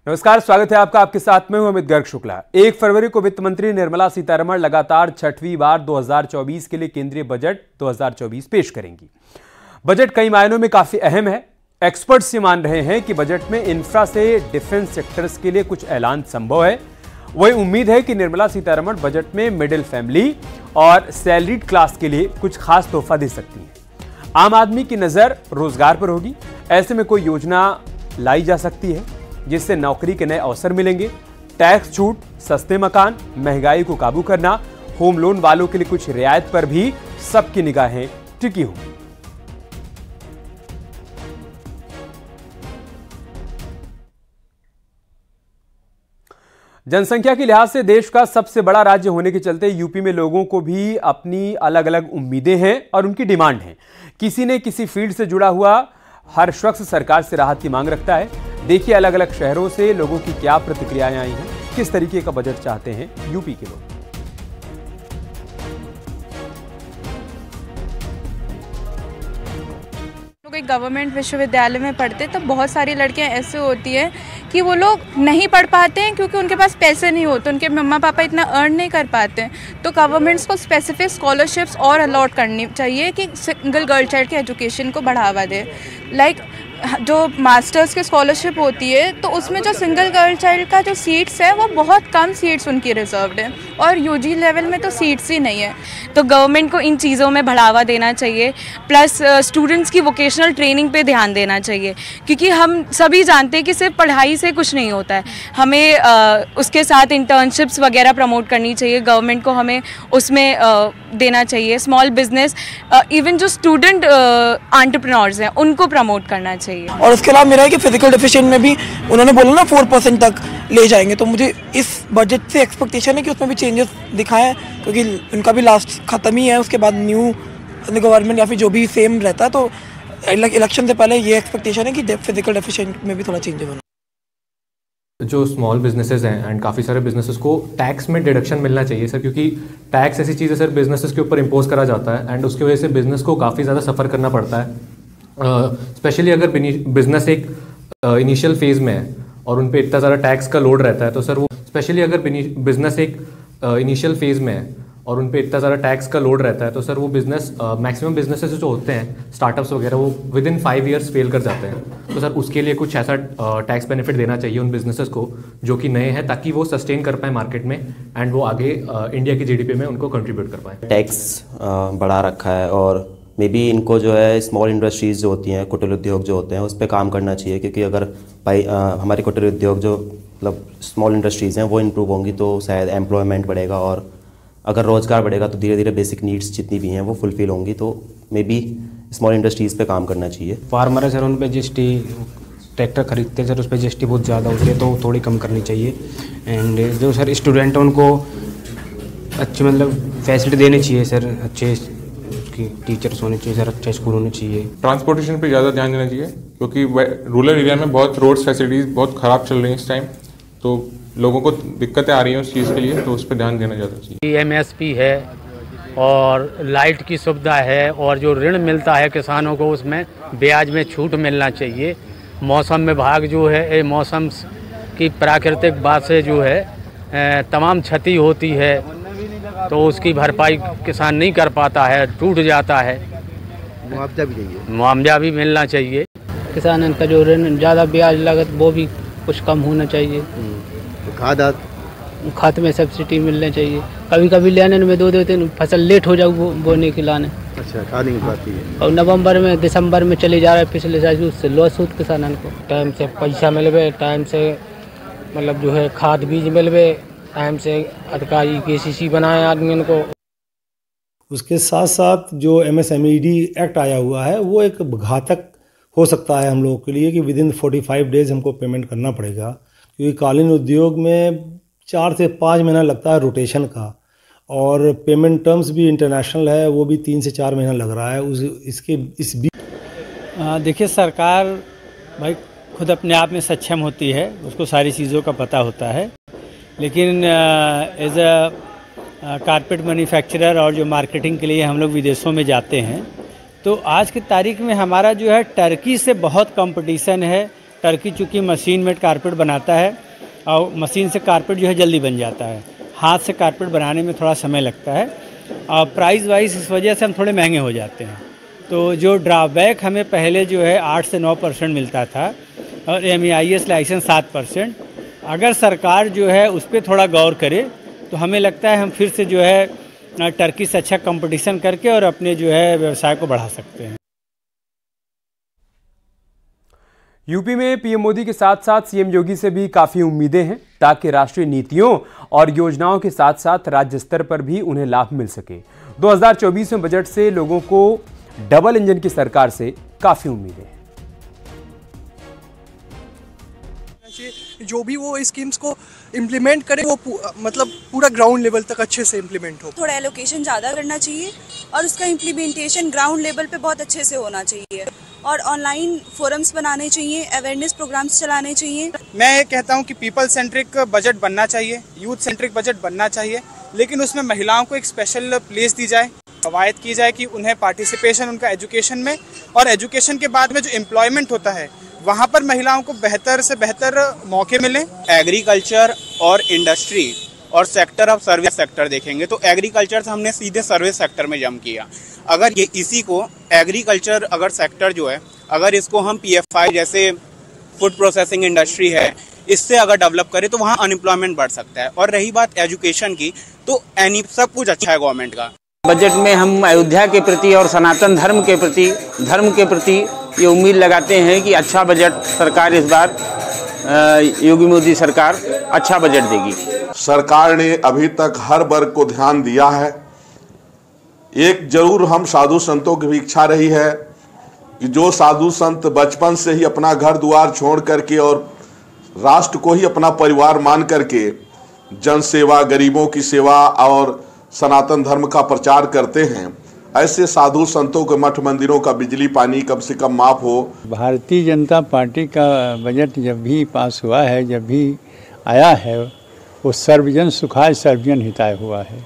नमस्कार, स्वागत है आपका। आपके साथ में हूं अमित गर्ग शुक्ला। 1 फरवरी को वित्त मंत्री निर्मला सीतारमण लगातार 6वीं बार 2024 के लिए केंद्रीय बजट 2024 पेश करेंगी। बजट कई मायनों में काफी अहम है। एक्सपर्ट्स ये मान रहे हैं कि बजट में इंफ्रा से डिफेंस सेक्टर्स के लिए कुछ ऐलान संभव है। वही उम्मीद है कि निर्मला सीतारमण बजट में मिडिल फैमिली और सैलरीड क्लास के लिए कुछ खास तोहफा दे सकती हैं। आम आदमी की नजर रोजगार पर होगी। ऐसे में कोई योजना लाई जा सकती है जिससे नौकरी के नए अवसर मिलेंगे। टैक्स छूट, सस्ते मकान, महंगाई को काबू करना, होम लोन वालों के लिए कुछ रियायत पर भी सबकी निगाहें टिकी होंगी। जनसंख्या के लिहाज से देश का सबसे बड़ा राज्य होने के चलते यूपी में लोगों को भी अपनी अलग अलग उम्मीदें हैं और उनकी डिमांड है। किसी ने किसी फील्ड से जुड़ा हुआ हर शख्स सरकार से राहत की मांग रखता है। देखिए अलग अलग शहरों से लोगों की क्या प्रतिक्रियाएं आई हैं, किस तरीके का बजट चाहते हैं यूपी के लोग। एक गवर्नमेंट विश्वविद्यालय में पढ़ते तो बहुत सारी लड़कियां ऐसे होती है कि वो लोग नहीं पढ़ पाते हैं क्योंकि उनके पास पैसे नहीं होते, उनके मम्मा पापा इतना अर्न नहीं कर पाते हैं। तो गवर्नमेंट्स को स्पेसिफिक स्कॉलरशिप्स और अलॉट करनी चाहिए कि सिंगल गर्ल चाइल्ड के एजुकेशन को बढ़ावा दे। लाइक जो मास्टर्स की स्कॉलरशिप होती है तो उसमें जो सिंगल गर्ल चाइल्ड का जो सीट्स है वो बहुत कम सीट्स उनकी रिजर्व्ड है और यूजी लेवल में तो सीट्स ही नहीं है। तो गवर्नमेंट को इन चीज़ों में बढ़ावा देना चाहिए, प्लस स्टूडेंट्स की वोकेशनल ट्रेनिंग पे ध्यान देना चाहिए, क्योंकि हम सभी जानते हैं कि सिर्फ पढ़ाई से कुछ नहीं होता है। हमें उसके साथ इंटर्नशिप्स वगैरह प्रमोट करनी चाहिए। गवर्नमेंट को हमें उसमें देना चाहिए। स्मॉल बिजनेस, इवन जो स्टूडेंट एंटरप्रेन्योर्स हैं उनको प्रमोट करना चाहिए। और उसके अलावा मेरा है कि फिजिकल डेफिशिएंट में भी उन्होंने बोला ना 4% तक ले जाएंगे, तो मुझे इस बजट से एक्सपेक्टेशन है कि उसमें भी चेंजेस दिखाएं, क्योंकि उनका भी लास्ट खत्म ही है, उसके बाद न्यू गवर्नमेंट या फिर जो भी सेम रहता है। तो इलेक्शन से पहले ये एक्सपेक्टेशन है कि फिजिकल डेफिशिएंट में भी थोड़ा चेंज होना। जो स्मॉल बिजनेसेस हैं एंड काफ़ी सारे बिजनेसेस को टैक्स में डिडक्शन मिलना चाहिए सर, क्योंकि टैक्स ऐसी चीज़ है सर बिजनेसेस के ऊपर इम्पोज करा जाता है एंड उसकी वजह से बिजनेस को काफ़ी ज़्यादा सफ़र करना पड़ता है। स्पेशली अगर बिजनेस एक इनिशियल फेज़ में है और उन पे इतना ज़्यादा टैक्स का लोड रहता है तो सर वो स्पेशली अगर बिजनेस एक इनिशियल फेज़ में है और उन पे इतना ज़्यादा टैक्स का लोड रहता है तो सर वो बिजनेस मैक्सिमम बिजनेसेस जो होते हैं स्टार्टअप्स वगैरह वो विद इन 5 ईयर्स फेल कर जाते हैं। तो सर उसके लिए कुछ ऐसा टैक्स बेनिफिट देना चाहिए उन बिजनेसेस को जो कि नए हैं, ताकि वो सस्टेन कर पाए मार्केट में एंड वो आगे इंडिया की जीडीपी में उनको कंट्रीब्यूट कर पाए। टैक्स बढ़ा रखा है और मे बी इनको जो है स्मॉल इंडस्ट्रीज़ जो होती हैं, कुटीर उद्योग जो होते हैं उस पर काम करना चाहिए, क्योंकि अगर हमारे कुटीर उद्योग जो मतलब स्मॉल इंडस्ट्रीज़ हैं वो इम्प्रूव होंगी तो शायद एम्प्लॉयमेंट बढ़ेगा और अगर रोज़गार बढ़ेगा तो धीरे धीरे बेसिक नीड्स जितनी भी हैं वो फुलफिल होंगी। तो मे बी स्मॉल इंडस्ट्रीज़ पे काम करना चाहिए। फार्मर है सर, उन पे जीएसटी, ट्रैक्टर खरीदते हैं सर उस पर जीएसटी बहुत ज़्यादा होती है तो थोड़ी कम करनी चाहिए। एंड जो सर स्टूडेंट हैं उनको अच्छी मतलब फैसिलिटी देनी चाहिए सर, अच्छे उसकी टीचर्स होने चाहिए सर, अच्छे स्कूल होने चाहिए। ट्रांसपोर्टेशन पे ज़्यादा ध्यान देना चाहिए क्योंकि रूरल एरिया में बहुत रोड फैसिलिटीज़ बहुत ख़राब चल रही हैं इस टाइम, तो लोगों को दिक्कतें आ रही हैं उस चीज़ के लिए, तो उस पर ध्यान देना ज़्यादा चाहिए। एमएसपी है और लाइट की सुविधा है और जो ऋण मिलता है किसानों को उसमें ब्याज में छूट मिलना चाहिए। मौसम विभाग जो है मौसम की प्राकृतिक बात से जो है तमाम क्षति होती है तो उसकी भरपाई किसान नहीं कर पाता है, टूट जाता है। मुआवजा भी चाहिए, मुआवजा भी मिलना चाहिए। किसान का जो ऋण ज़्यादा ब्याज लागत वो भी कुछ कम होना चाहिए। खाद में सब्सिडी मिलनी चाहिए। कभी कभी लेने में 2-2 दिन फसल लेट हो जाए बोने के लाने। अच्छा, खाद नहीं पाती है और नवंबर में दिसंबर में चले जा रहा है, पिछले साल उससे लॉस होता किसानों को। टाइम से पैसा मिलवे, टाइम से मतलब जो है खाद बीज मिलवे, टाइम से अधिकारी केसीसी बनाए आदमियों को। उसके साथ साथ जो MSMED एक्ट आया हुआ है वो एक घातक हो सकता है हम लोगों के लिए कि विद इन 45 डेज हमको पेमेंट करना पड़ेगा, क्योंकि कालीन उद्योग में 4 से 5 महीना लगता है रोटेशन का और पेमेंट टर्म्स भी इंटरनेशनल है, वो भी 3 से 4 महीना लग रहा है। देखिए सरकार भाई खुद अपने आप में सक्षम होती है, उसको सारी चीज़ों का पता होता है, लेकिन एज अ कारपेट मैन्युफैक्चरर और जो मार्केटिंग के लिए हम लोग विदेशों में जाते हैं तो आज की तारीख में हमारा जो है टर्की से बहुत कंपटीशन है टर्की चूँकि मशीन मेड कारपेट बनाता है और मशीन से कारपेट जो है जल्दी बन जाता है, हाथ से कारपेट बनाने में थोड़ा समय लगता है और प्राइस वाइज इस वजह से हम थोड़े महंगे हो जाते हैं। तो जो ड्रॉबैक हमें पहले जो है 8 से 9% मिलता था और MEIS लाइसेंस 7%, अगर सरकार जो है उस पर थोड़ा गौर करे तो हमें लगता है हम फिर से जो है टर्की से अच्छा कंपटीशन करके और अपने जो है व्यवसाय को बढ़ा सकते हैं। यूपी में पीएम मोदी के साथ साथ सीएम योगी से भी काफ़ी उम्मीदें हैं ताकि राष्ट्रीय नीतियों और योजनाओं के साथ साथ राज्य स्तर पर भी उन्हें लाभ मिल सके। 2024 में बजट से लोगों को डबल इंजन की सरकार से काफ़ी उम्मीदें हैं। जो भी वो स्कीम्स को इम्प्लीमेंट करे वो मतलब पूरा ग्राउंड लेवल तक अच्छे से इम्प्लीमेंट हो। थोड़ा एलोकेशन ज़्यादा करना चाहिए और उसका इम्प्लीमेंटेशन ग्राउंड लेवल पे बहुत अच्छे से होना चाहिए और ऑनलाइन फोरम्स बनाने चाहिए, अवेयरनेस प्रोग्राम्स चलाने चाहिए। मैं ये कहता हूँ कि पीपल सेंट्रिक बजट बनना चाहिए, यूथ सेंट्रिक बजट बनना चाहिए, लेकिन उसमें महिलाओं को एक स्पेशल प्लेस दी जाए, कवायद की जाए कि उन्हें पार्टिसिपेशन उनका एजुकेशन में और एजुकेशन के बाद में जो एम्प्लॉयमेंट होता है वहाँ पर महिलाओं को बेहतर से बेहतर मौके मिलें। एग्रीकल्चर और इंडस्ट्री और सेक्टर ऑफ सर्विस सेक्टर देखेंगे तो एग्रीकल्चर से हमने सीधे सर्विस सेक्टर में जंप किया। अगर ये इसी को एग्रीकल्चर अगर सेक्टर जो है अगर इसको हम PFI जैसे फूड प्रोसेसिंग इंडस्ट्री है इससे अगर डेवलप करें तो वहाँ अनएम्प्लॉयमेंट बढ़ सकता है। और रही बात एजुकेशन की तो सब कुछ अच्छा है गवर्नमेंट का। बजट में हम अयोध्या के प्रति और सनातन धर्म के प्रति ये उम्मीद लगाते हैं कि अच्छा बजट सरकार इस बार योगी मोदी सरकार अच्छा बजट देगी। सरकार ने अभी तक हर वर्ग को ध्यान दिया है। एक जरूर हम साधु संतों की भी इच्छा रही है कि जो साधु संत बचपन से ही अपना घर द्वार छोड़ करके और राष्ट्र को ही अपना परिवार मान करके जन सेवा, गरीबों की सेवा और सनातन धर्म का प्रचार करते हैं, ऐसे साधु संतों के मठ मंदिरों का बिजली पानी कम से कम माफ हो। भारतीय जनता पार्टी का बजट जब भी पास हुआ है, जब भी आया है, वो सर्वजन सुखाय सर्वजन हिताय हुआ है।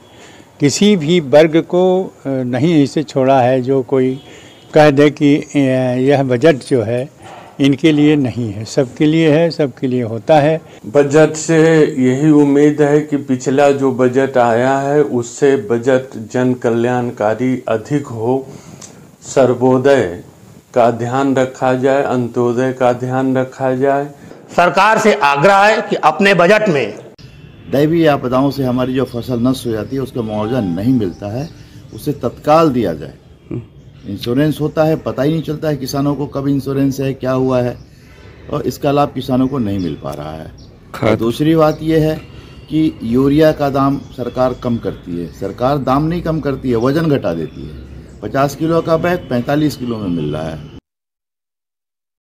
किसी भी वर्ग को नहीं इसे छोड़ा है जो कोई कह दे कि यह बजट जो है इनके लिए नहीं है, सबके लिए है, सबके लिए होता है। बजट से यही उम्मीद है कि पिछला जो बजट आया है उससे बजट जन कल्याणकारी अधिक हो, सर्वोदय का ध्यान रखा जाए, अंत्योदय का ध्यान रखा जाए। सरकार से आग्रह है कि अपने बजट में दैवीय आपदाओं से हमारी जो फसल नष्ट हो जाती है उसका मुआवजा नहीं मिलता है, उसे तत्काल दिया जाए। इंश्योरेंस होता है, पता ही नहीं चलता है किसानों को कब इंश्योरेंस है, क्या हुआ है, और इसका लाभ किसानों को नहीं मिल पा रहा है। और दूसरी बात यह है कि यूरिया का दाम सरकार कम करती है। सरकार दाम नहीं कम करती है, वजन घटा देती है। 50 किलो का बैग 45 किलो में मिल रहा है।